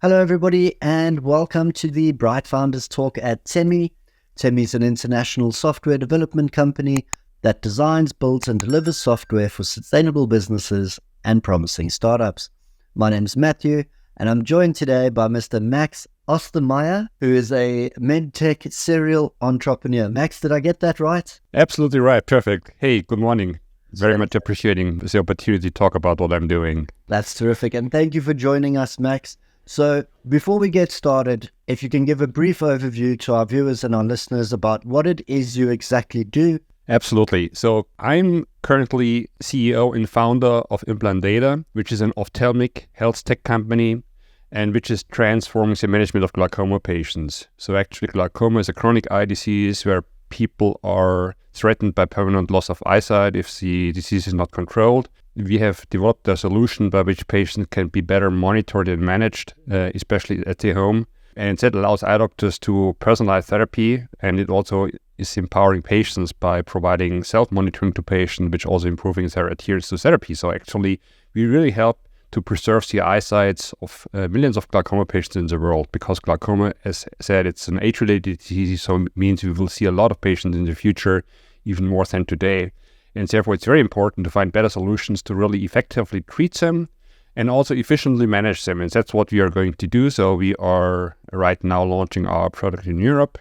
Hello, everybody, and welcome to the Bright Founders Talk at Temi. Temi is an international software development company that designs, builds, and delivers software for sustainable businesses and promising startups. My name is Matthew, and I'm joined today by Mr. Max Ostermeier, who is a medtech serial entrepreneur. Max, did I get that right? Absolutely right. Perfect. Hey, good morning. Very much appreciating the opportunity to talk about what I'm doing. That's terrific, and thank you for joining us, Max. So before we get started, if you can give a brief overview to our viewers and our listeners about what it is you exactly do. Absolutely. So I'm currently CEO and founder of Implant Data, which is an ophthalmic health tech company and which is transforming the management of glaucoma patients. So actually glaucoma is a chronic eye disease where people are threatened by permanent loss of eyesight if the disease is not controlled. We have developed a solution by which patients can be better monitored and managed, especially at their home. And that allows eye doctors to personalize therapy, and it also is empowering patients by providing self-monitoring to patients, which also improving their adherence to therapy. So actually, we really help to preserve the eyesight of millions of glaucoma patients in the world, because glaucoma, as I said, it's an age-related disease, so it means we will see a lot of patients in the future, even more than today. And therefore, it's very important to find better solutions to really effectively treat them and also efficiently manage them. And that's what we are going to do. So we are right now launching our product in Europe.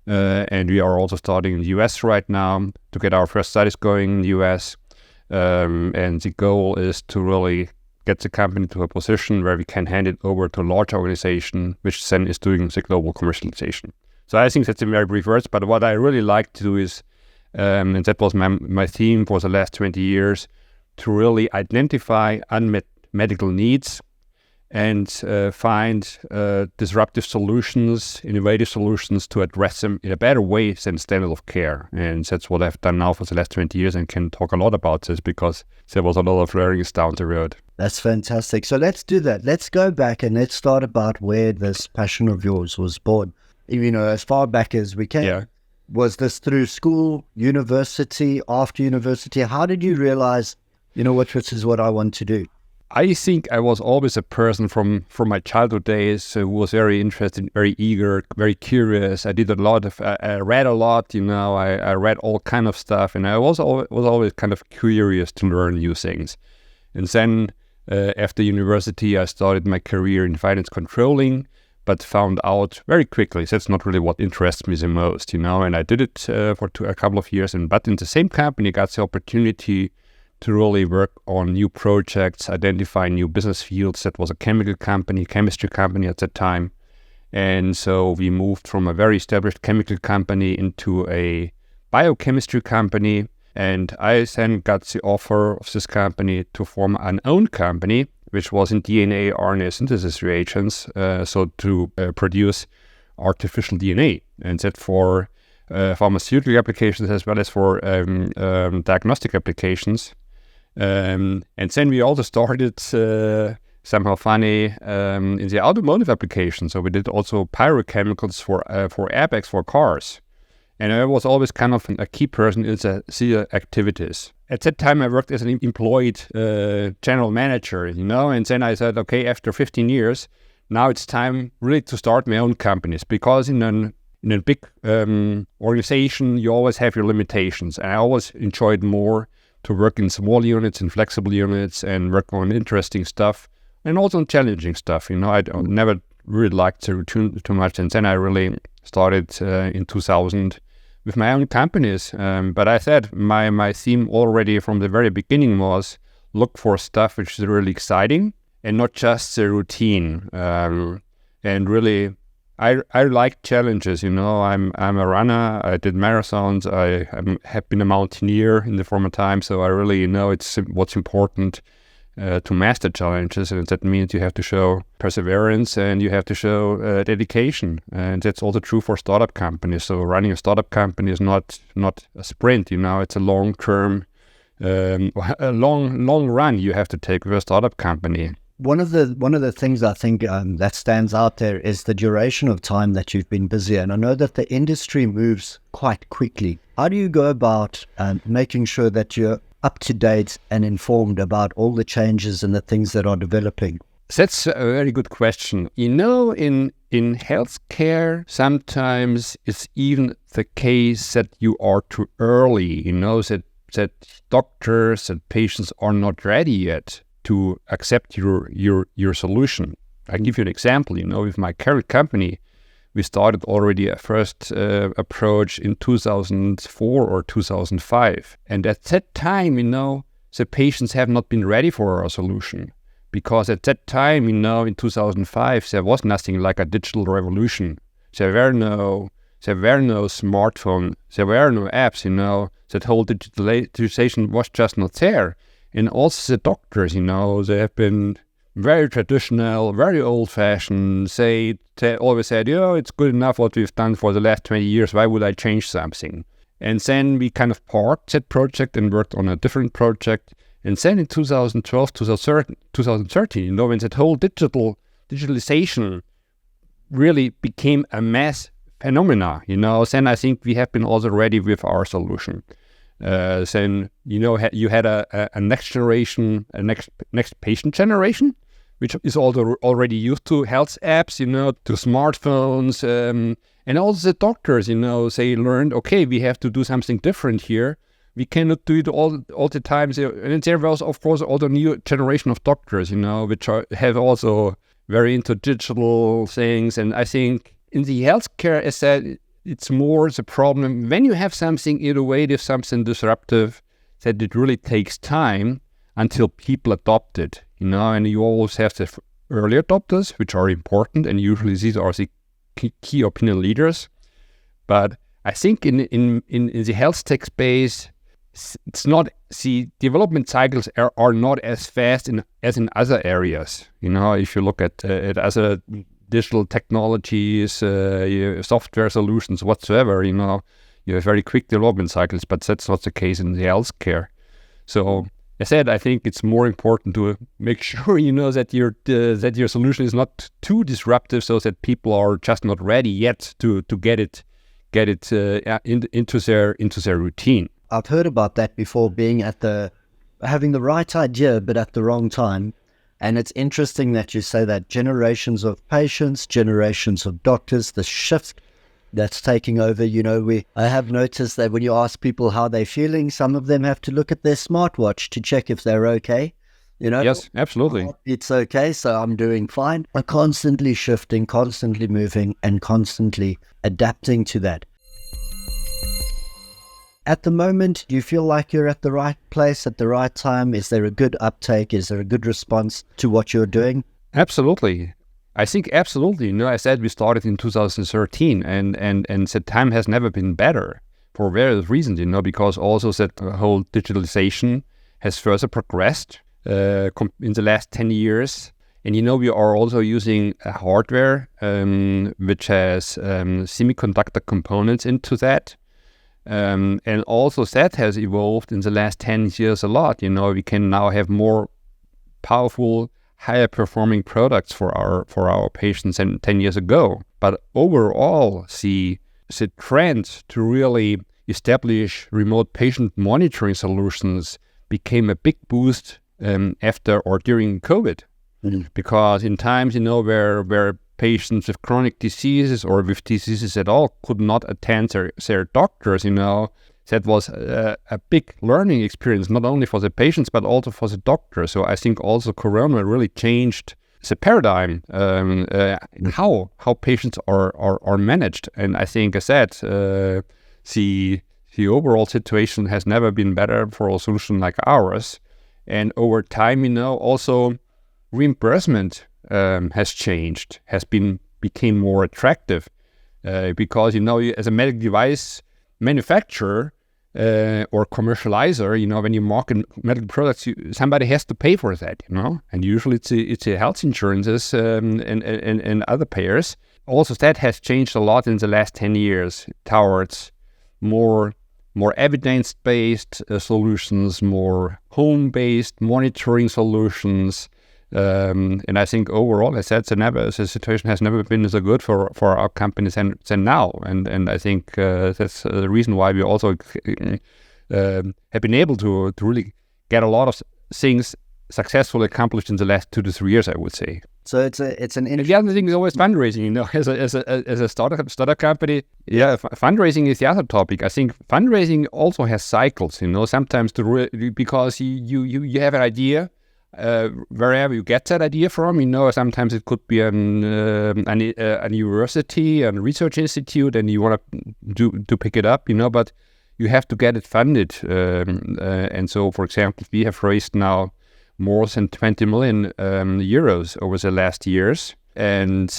And we are also starting in the US right now to get our first studies going in the US. And the goal is to really get the company to a position where we can hand it over to a large organization, which then is doing the global commercialization. So I think that's in very brief words. But what I really like to do is, and that was my theme for the last 20 years, to really identify unmet medical needs and find disruptive solutions, innovative solutions to address them in a better way than standard of care. And that's what I've done now for the last 20 years and can talk a lot about this because there was a lot of learnings down the road. That's fantastic. So let's do that. Let's go back and let's start about where this passion of yours was born. You know, as far back as we can. Yeah. Was this through school, university, after university? How did you realize, this is what I want to do? I think I was always a person from my childhood days who was very interested, very eager, very curious. I read a lot, I read all kind of stuff, and I was always kind of curious to learn new things. And then after university, I started my career in finance controlling, but found out very quickly that's not really what interests me the most, and I did it for a couple of years. But in the same company, got the opportunity to really work on new projects, identify new business fields. That was a chemistry company at that time. And so we moved from a very established chemical company into a biochemistry company. And I then got the offer of this company to form an own company, which was in DNA RNA synthesis reagents, so to produce artificial DNA, and that for pharmaceutical applications as well as for diagnostic applications. And then we also started, somehow funny, in the automotive application. So we did also pyrochemicals for airbags for cars. And I was always kind of a key person in the activities. At that time, I worked as an employed general manager, and then I said, okay, after 15 years, now it's time really to start my own companies, because in a big organization, you always have your limitations. And I always enjoyed more to work in small units and flexible units and work on interesting stuff and also on challenging stuff. I never really liked the routine too much. And then I really started in 2000 with my own companies. But I said my theme already from the very beginning was look for stuff which is really exciting and not just the routine. And really, I like challenges. I'm a runner. I did marathons. I have been a mountaineer in the former time. So I really know it's what's important to master challenges, and that means you have to show perseverance and you have to show dedication, and that's also true for startup companies. So running a startup company is not a sprint, it's a long-term, a long run you have to take with a startup company. One of the things I think that stands out there is the duration of time that you've been busy, and I know that the industry moves quite quickly. How do you go about making sure that you're up to date and informed about all the changes and the things that are developing? That's a very good question. In healthcare, sometimes it's even the case that you are too early. That doctors and patients are not ready yet to accept your solution. I give you an example. With my current company, we started already a first approach in 2004 or 2005, and at that time, the patients have not been ready for our solution. Because at that time, in 2005, there was nothing like a digital revolution. There were no smartphone, there were no apps, that whole digitalization was just not there. And also the doctors, they have been very traditional, very old-fashioned. They always said, it's good enough what we've done for the last 20 years, why would I change something? And then we kind of parked that project and worked on a different project. And then in 2012, 2013, when that whole digitalization really became a mass phenomena, then I think we have been also ready with our solution. Then, you had a next generation, a next patient generation, which is also already used to health apps, to smartphones. And also the doctors, they learned, okay, we have to do something different here. We cannot do it all the time. And there was, of course, all the new generation of doctors, which have also very into digital things. And I think in the healthcare, as said, it's more the problem when you have something innovative, something disruptive, that it really takes time until people adopt it, and you always have the early adopters, which are important, and usually these are the key opinion leaders. But I think in the health tech space, it's not, the development cycles are not as fast as in other areas. If you look at other digital technologies, software solutions whatsoever, you have very quick development cycles, but that's not the case in the healthcare. So as I said, I think it's more important to make sure that your solution is not too disruptive, so that people are just not ready yet to get it into their routine. I've heard about that before, having the right idea, but at the wrong time. And it's interesting that you say that generations of patients, generations of doctors, the shift that's taking over. I have noticed that when you ask people how they're feeling, some of them have to look at their smartwatch to check if they're okay. Yes, absolutely. It's okay, so I'm doing fine. I'm constantly shifting, constantly moving, and constantly adapting to that. At the moment, do you feel like you're at the right place at the right time? Is there a good uptake? Is there a good response to what you're doing? Absolutely. I think absolutely. I said we started in 2013 and the time has never been better for various reasons, because also that whole digitalization has further progressed in the last 10 years. And, we are also using a hardware which has semiconductor components into that. And also that has evolved in the last 10 years a lot. We can now have more powerful, higher performing products for our patients than 10 years ago. But overall, the trend to really establish remote patient monitoring solutions became a big boost after or during COVID. Mm-hmm. Because in times, where patients with chronic diseases or with diseases at all could not attend their doctors, that was a big learning experience, not only for the patients, but also for the doctors. So I think also Corona really changed the paradigm, how patients are managed. And I think, as I said, the overall situation has never been better for a solution like ours. And over time, also reimbursement has changed, became more attractive because, as a medical device manufacturer or commercializer, when you market medical products, somebody has to pay for that, and usually it's a health insurances and other payers. Also, that has changed a lot in the last 10 years towards more evidence-based solutions, more home-based monitoring solutions. And I think overall, as I said, the situation has never been so good for our companies than now. And I think that's the reason why we also have been able to really get a lot of things successfully accomplished in the last 2 to 3 years, I would say. So it's an And the other thing is always fundraising. As a startup company, fundraising is the other topic. I think fundraising also has cycles. Sometimes because you have an idea, wherever you get that idea from. Sometimes it could be a university, a research institute, and you want to pick it up. But you have to get it funded. And so, for example, we have raised now more than 20 million euros over the last years. And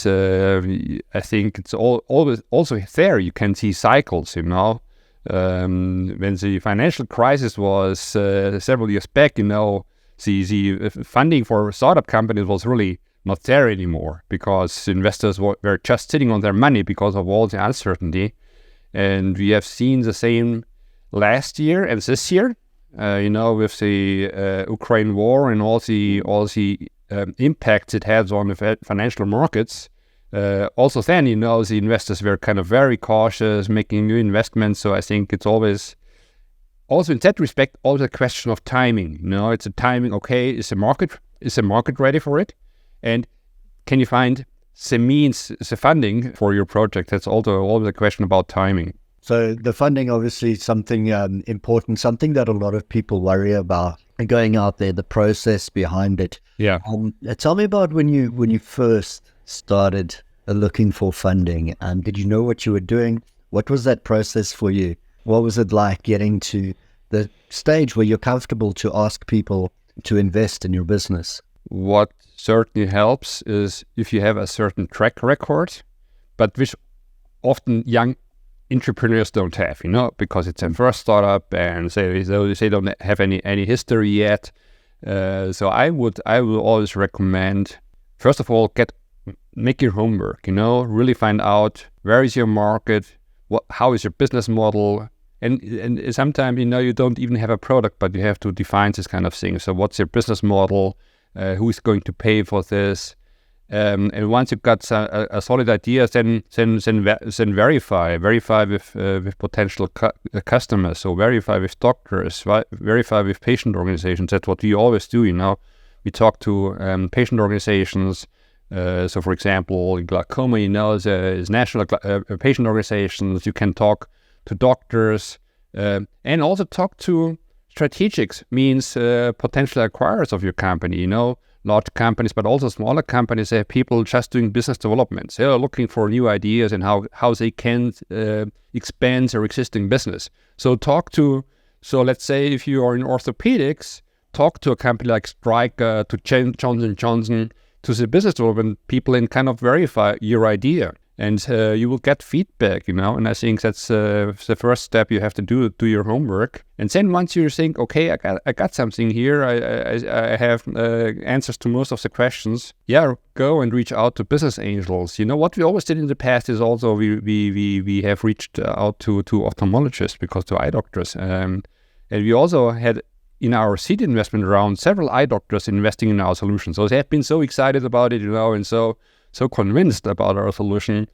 I think it's always also there you can see cycles, When the financial crisis was several years back, the funding for startup companies was really not there anymore because investors were just sitting on their money because of all the uncertainty. And we have seen the same last year and this year. With the Ukraine war and all the impacts it has on the financial markets. Also then, the investors were kind of very cautious, making new investments. So I think it's always, also in that respect, always a question of timing. It's a timing. Okay, is the market ready for it? And can you find the means, the funding for your project? That's also always a question about timing. So the funding, obviously, is something important, something that a lot of people worry about. And going out there, the process behind it. Yeah. Tell me about when you first started looking for funding. Did you know what you were doing? What was that process for you? What was it like getting to the stage where you're comfortable to ask people to invest in your business? What certainly helps is if you have a certain track record, but which often young entrepreneurs don't have, because it's a first startup and they don't have any history yet. So I would always recommend, first of all, make your homework. Really find out where is your market, how is your business model, and sometimes you don't even have a product, but you have to define this kind of thing. So what's your business model? Who is going to pay for this? And once you've got a solid idea, then verify with potential customers. So verify with doctors, verify with patient organizations. That's what we always do. We talk to patient organizations. So, for example, in glaucoma, there's national patient organizations. You can talk to doctors and also talk to strategics, means potential acquirers of your company. Large companies, but also smaller companies. They have people just doing business development. They are looking for new ideas and how they can expand their existing business. So let's say if you are in orthopedics, talk to a company like Stryker, to Johnson & Johnson, to the business development people and kind of verify your idea. And you will get feedback, and I think that's the first step. You have to do your homework. And then once you think, okay, I got something here, I have answers to most of the questions, go and reach out to business angels. What we always did in the past is also we have reached out to ophthalmologists, because to eye doctors. And we also had in our seed investment round several eye doctors investing in our solution. So they have been so excited about it, and so convinced about our solution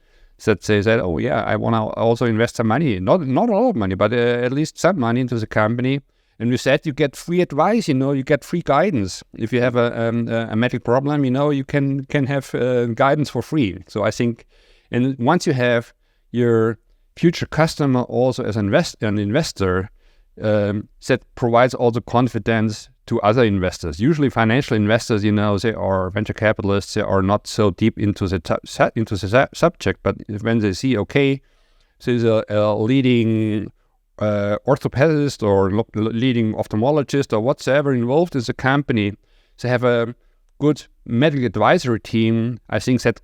that they said, oh yeah, I want to also invest some money, not a lot of money, but at least some money into the company. And we said you get free advice, you get free guidance. If you have a medical problem, you can have guidance for free. So I think, and once you have your future customer also as an investor, that provides also confidence to other investors. Usually financial investors, they are venture capitalists. They are not so deep into the subject, but when they see, okay, there's a leading orthopedist or leading ophthalmologist or whatsoever involved in the company, they have a good medical advisory team. I think that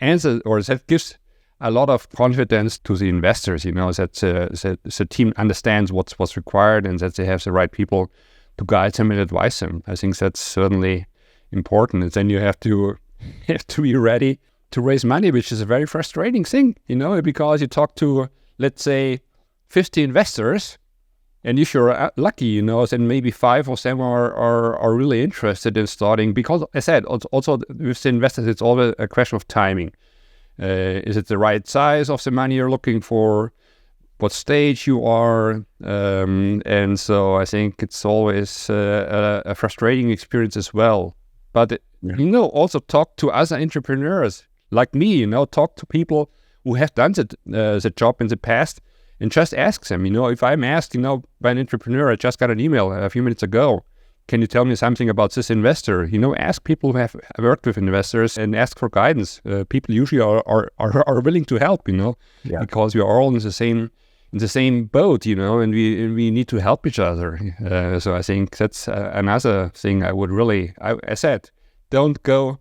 answers, or that gives a lot of confidence to the investors, that the team understands what's required and that they have the right people to guide them and advise them. I think that's certainly important. And then you have to be ready to raise money, which is a very frustrating thing, because you talk to, let's say, 50 investors, and if you're lucky, then maybe 5 of them are really interested in starting. Because, as I said, also with the investors, it's always a question of timing. Is it the right size of the money you're looking for? what stage you are. And so I think it's always a frustrating experience as well. But, also talk to other entrepreneurs like me, talk to people who have done the job in the past and just ask them, if I'm asked, by an entrepreneur, I just got an email a few minutes ago, can you tell me something about this investor? Ask people who have worked with investors and ask for guidance. People usually are willing to help, because we are all in the same boat, and we need to help each other. So I think that's another thing I would really, I said, don't go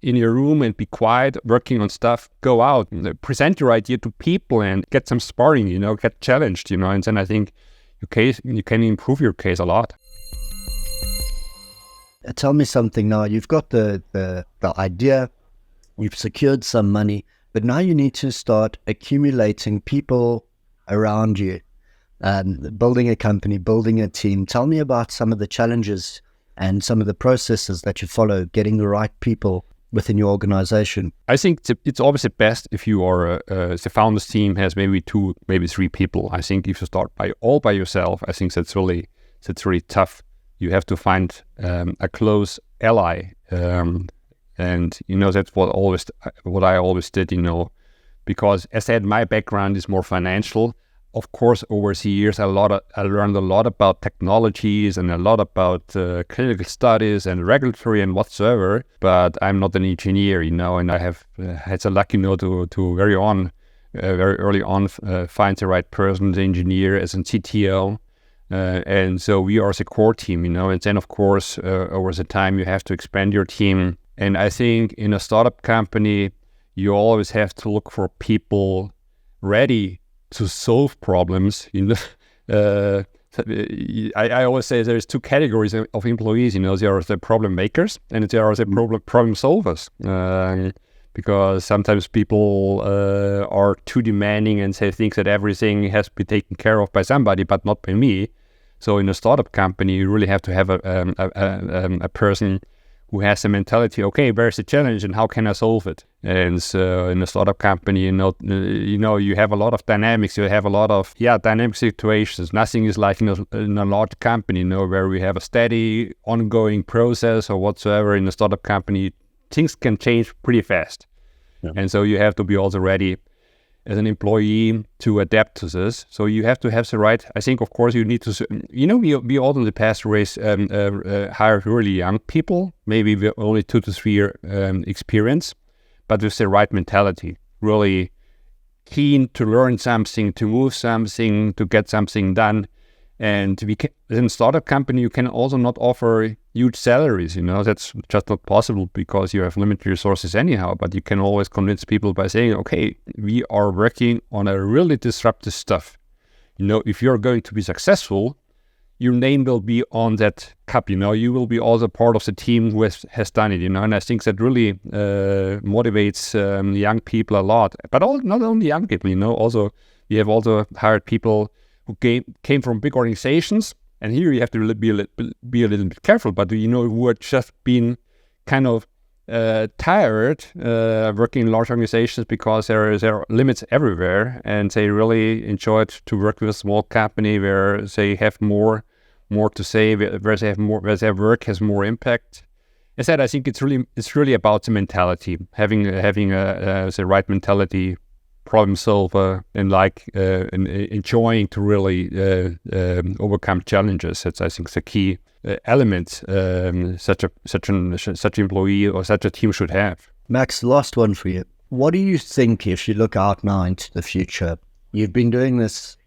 in your room and be quiet working on stuff. Go out, present your idea to people and get some sparring, get challenged, and then I think you can improve your case a lot. Tell me something now. You've got the idea, you've secured some money, but now you need to start accumulating people around you, building a company, building a team. Tell me about some of the challenges and some of the processes that you follow, getting the right people within your organization. I think it's always the best if you are the founders team has maybe 2, maybe 3 people. I think if you start all by yourself, I think that's really tough. You have to find a close ally, and that's what I always did. Because as I said, my background is more financial. Of course, over the years, I learned a lot about technologies and a lot about clinical studies and regulatory and whatsoever. But I'm not an engineer, and I have had the luck, to very early on find the right person, the engineer as a CTO. And so we are the core team, and then of course, over the time you have to expand your team. And I think in a startup company, you always have to look for people ready to solve problems. I always say there's 2 categories of employees, there are the problem makers and there are the problem solvers. Because sometimes people are too demanding and they think that everything has to be taken care of by somebody, but not by me. So in a startup company, you really have to have a person who has the mentality, okay, where's the challenge and how can I solve it? And so in a startup company, you have a lot of dynamics. You have a lot of dynamic situations. Nothing is like in a large company, where we have a steady, ongoing process or whatsoever. In a startup company, things can change pretty fast. Yeah. And so you have to be also ready as an employee to adapt to this. So you have to have the right, I think, of course, you need to, we all in the past hired really young people, maybe with only 2 to 3 year experience, but with the right mentality, really keen to learn something, to move something, to get something done. And in a startup company, you can also not offer huge salaries, that's just not possible because you have limited resources anyhow. But you can always convince people by saying, okay, we are working on a really disruptive stuff. If you're going to be successful, your name will be on that cup, you will be also part of the team who has done it, and I think that really motivates young people a lot. But not only young people, also we have also hired people who came from big organizations, and here you have to be a little bit careful, but who are just been kind of tired working in large organizations because there are limits everywhere, and they really enjoyed to work with a small company where they have more to say, where their work has more impact. As I said, I think it's really about the mentality, having the right mentality, problem solver, and enjoying to really overcome challenges. That's, I think, the key element such an employee or such a team should have. Max, last one for you. What do you think, if you look out now into the future? You've been doing this,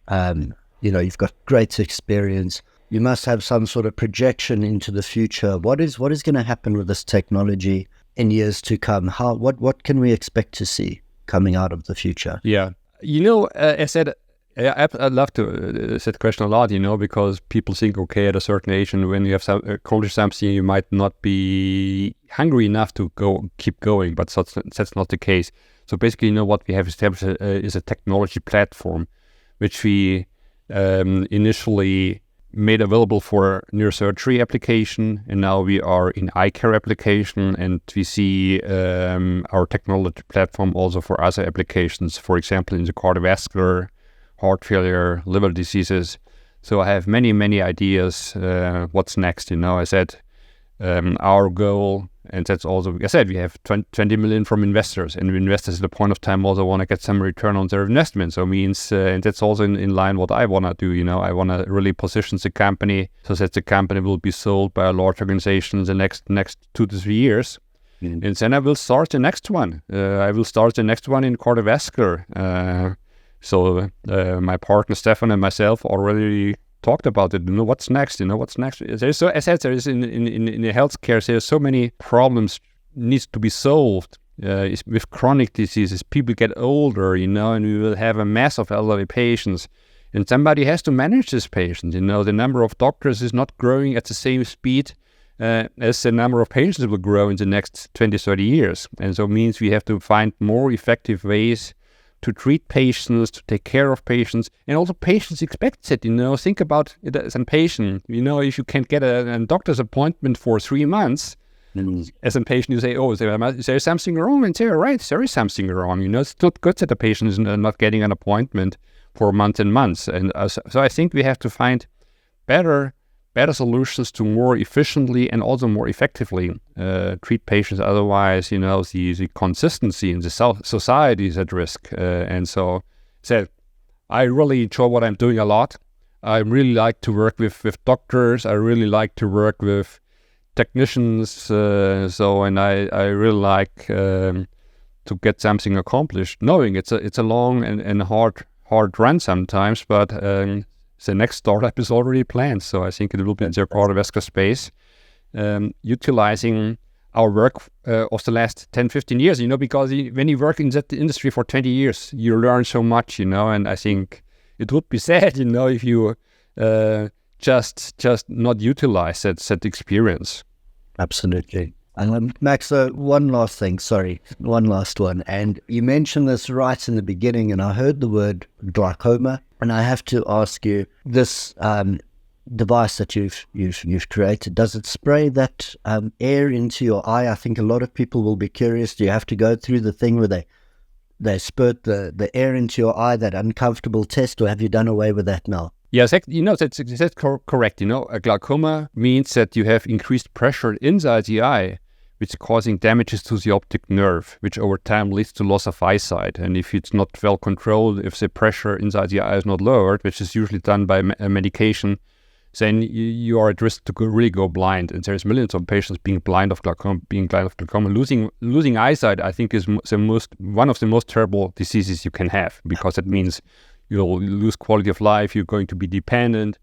you've got great experience. You must have some sort of projection into the future. What is going to happen with this technology in years to come? What can we expect to see coming out of the future? Yeah. I said, I love to set the question a lot, because people think, okay, at a certain age and when you have accomplished something, you might not be hungry enough to keep going, but that's not the case. So basically, what we have established is a technology platform, which we initially made available for neurosurgery application, and now we are in eye care application, and we see our technology platform also for other applications, for example, in the cardiovascular, heart failure, liver diseases. So I have many, many ideas what's next. I said our goal, and that's also, I said, we have 20 million from investors, and investors at the point of time also want to get some return on their investment. So it means, and that's also in line what I want to do. I want to really position the company so that the company will be sold by a large organization in the next 2 to 3 years. And then I will start the next one. I will start the next one in cardiovascular. So my partner Stefan and myself already talked about it. What's next? What's next? There's so, as I said, there is in the healthcare, there's so many problems needs to be solved with chronic diseases. People get older, and we will have a mass of elderly patients, and somebody has to manage this patient. The number of doctors is not growing at the same speed as the number of patients will grow in the next 20, 30 years. And so it means we have to find more effective ways to treat patients, to take care of patients, and also patients expect it. Think about it as a patient. If you can't get a doctor's appointment for 3 months, as a patient, you say, "Oh, is there something wrong?" And say, "All right, there is something wrong." It's not good that the patient is not getting an appointment for months and months. And so I think we have to find better solutions to more efficiently and also more effectively treat patients. Otherwise, the consistency in the society is at risk. And so I really enjoy what I'm doing a lot. I really like to work with doctors. I really like to work with technicians. And I really like to get something accomplished, knowing it's a long and hard run sometimes, but the next startup is already planned, so I think it will be in the cardiovascular space, utilizing our work of the last 10, 15 years, because when you work in that industry for 20 years, you learn so much, and I think it would be sad, if you just not utilize that experience. Absolutely. Max, one last one. And you mentioned this right in the beginning, and I heard the word glaucoma, and I have to ask you, this device that you've created, does it spray that air into your eye? I think a lot of people will be curious. Do you have to go through the thing where they spurt the air into your eye, that uncomfortable test, or have you done away with that now? Yes, that's correct. A glaucoma means that you have increased pressure inside the eye, which is causing damages to the optic nerve, which over time leads to loss of eyesight. And if it's not well controlled, if the pressure inside the eye is not lowered, which is usually done by medication, then you are at risk to really go blind. And there's millions of patients being blind of glaucoma. Losing eyesight, I think, is one of the most terrible diseases you can have, because it means you'll lose quality of life. You're going to be dependent.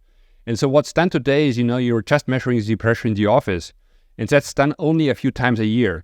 And so what's done today is, you're just measuring the pressure in the office. And that's done only a few times a year.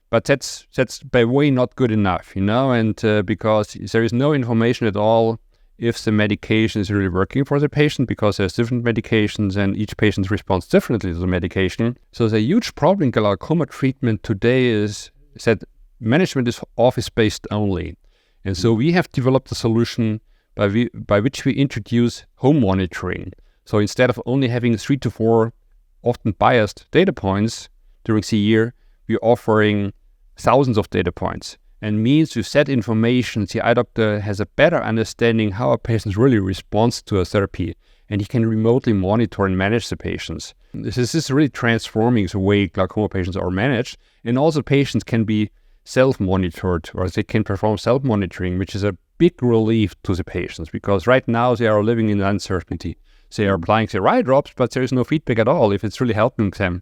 But that's by way not good enough, and because there is no information at all if the medication is really working for the patient, because there's different medications and each patient responds differently to the medication. So the huge problem in glaucoma treatment today is that management is office-based only. And so we have developed a solution by which we introduce home monitoring. So instead of only having 3 to 4 often biased data points during the year, we're offering thousands of data points, and means with that information, the eye doctor has a better understanding how a patient really responds to a therapy, and he can remotely monitor and manage the patients. This is really transforming the way glaucoma patients are managed, and also patients can be self-monitored, or they can perform self-monitoring, which is a big relief to the patients, because right now they are living in uncertainty. They are applying their eye drops, but there is no feedback at all if it's really helping them.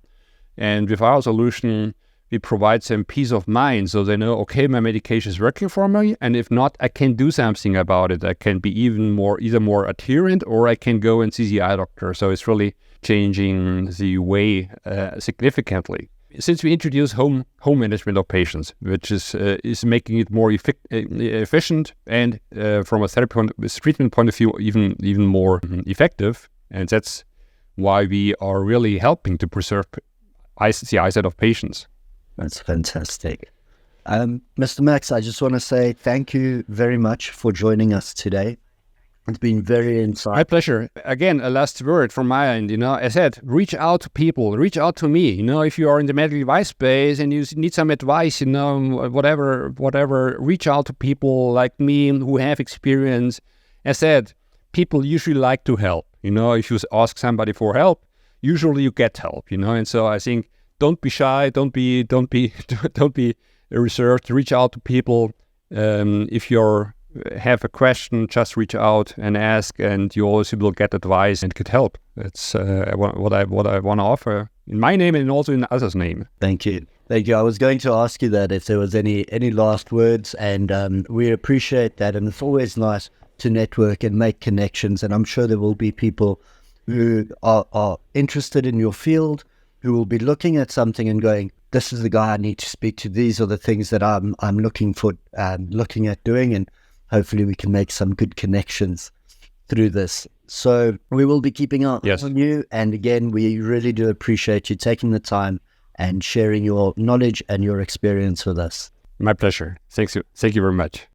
And with our solution, we provide them peace of mind, so they know, okay, my medication is working for me, and if not, I can do something about it. I can be either more adherent, or I can go and see the eye doctor. So it's really changing the way significantly. Since we introduced home management of patients, which is making it more efficient, and from a treatment point of view, even more effective, and that's why we are really helping to preserve the eyesight of patients. That's fantastic. Mr. Max, I just want to say thank you very much for joining us today. It's been very insightful. My pleasure. Again, a last word from my end. I said, reach out to people, reach out to me. If you are in the medical device space and you need some advice, whatever, reach out to people like me who have experience. As I said, people usually like to help. If you ask somebody for help, usually you get help. And so I think don't be shy, don't be don't be reserved. Reach out to people. If you have a question, just reach out and ask, and you always will get advice and get help. That's what I want to offer in my name and also in others' name. Thank you. I was going to ask you that if there was any last words, and we appreciate that. And it's always nice to network and make connections. And I'm sure there will be people who are interested in your field, who will be looking at something and going, this is the guy I need to speak to. These are the things that I'm looking at doing, and hopefully we can make some good connections through this. So we will be keeping an eye on you. And again, we really do appreciate you taking the time and sharing your knowledge and your experience with us. My pleasure. Thank you very much.